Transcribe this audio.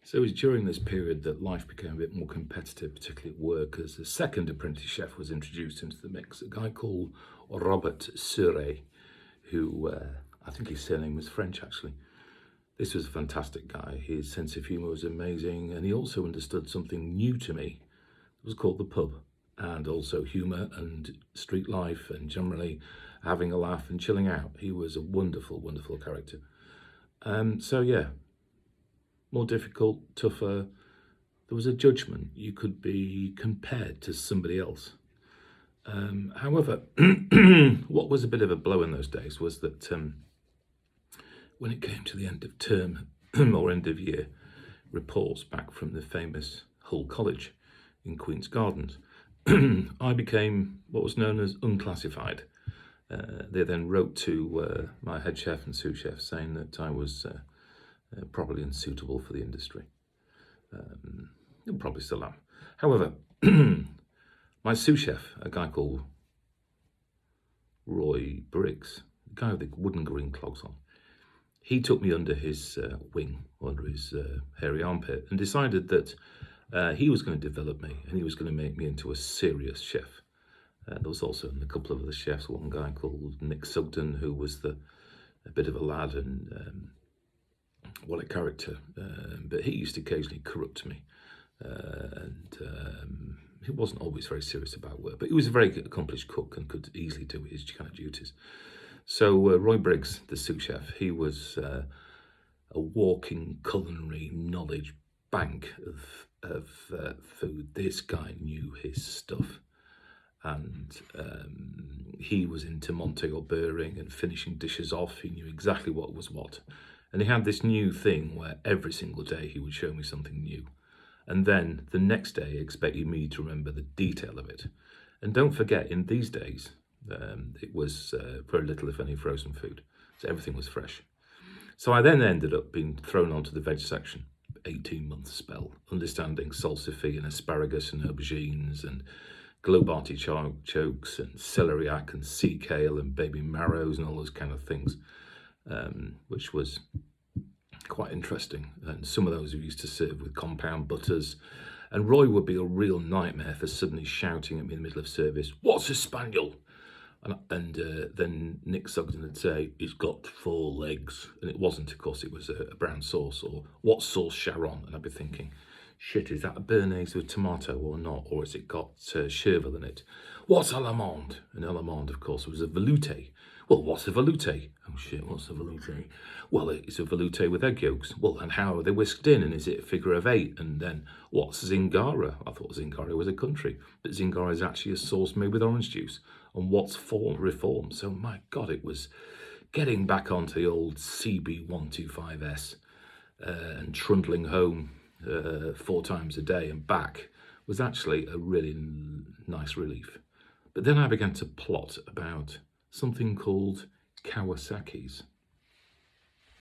So it was during this period that life became a bit more competitive, particularly at work, as a second apprentice chef was introduced into the mix, a guy called Robert Sure, who I think his surname was French actually. This was a fantastic guy. His sense of humour was amazing, and he also understood something new to me. It was called the pub, and also humour and street life, and generally having a laugh and chilling out. He was a wonderful, wonderful character. So yeah, more difficult, tougher. There was a judgment. You could be compared to somebody else. However, what was a bit of a blow in those days was that when it came to the end of term or end of year reports back from the famous Hull College in Queen's Gardens, I became what was known as unclassified. They then wrote to my head chef and sous chef saying that I was probably unsuitable for the industry. And probably still am. However, my sous chef, a guy called Roy Briggs, the guy with the wooden green clogs on, he took me under his wing, under his hairy armpit, and decided that he was going to develop me and he was going to make me into a serious chef. There was also a couple of other chefs, one guy called Nick Sugden, who was a bit of a lad and what a character, but he used to occasionally corrupt me, and he wasn't always very serious about work, but he was a very accomplished cook and could easily do his kind of duties. So Roy Briggs, the sous chef, he was a walking culinary knowledge bank of food. This guy knew his stuff, and he was into Monte or Burring and finishing dishes off. He knew exactly what was what. And he had this new thing where every single day he would show me something new. And then the next day, he expected me to remember the detail of it. And don't forget, in these days, it was very little, if any, frozen food. So everything was fresh. So I then ended up being thrown onto the veg section, 18-month spell, understanding salsify and asparagus and aubergines and globe artichokes and celeriac and sea kale and baby marrows and all those kind of things. Which was quite interesting, and some of those we used to serve with compound butters, and Roy would be a real nightmare for suddenly shouting at me in the middle of service, "What's a spaniel?" And then Nick Sugden would say, "It's got 4 legs," and it wasn't, of course, it was a brown sauce. Or, "What sauce Charon?" And I'd be thinking, shit, is that a béarnaise with tomato or not, or has it got chervil in it? "What's a lamande?" And a lamande, of course, was a velouté. "Well, what's a velouté?" "Oh shit, what's a velouté?" "Well, it's a velouté with egg yolks." "Well, and how are they whisked in? And is it a figure of 8? And then, what's Zingara?" I thought Zingara was a country, but Zingara is actually a sauce made with orange juice. And what's reform? So, my God, it was getting back onto the old CB125S and trundling home 4 times a day and back was actually a really nice relief. But then I began to plot about something called Kawasaki's.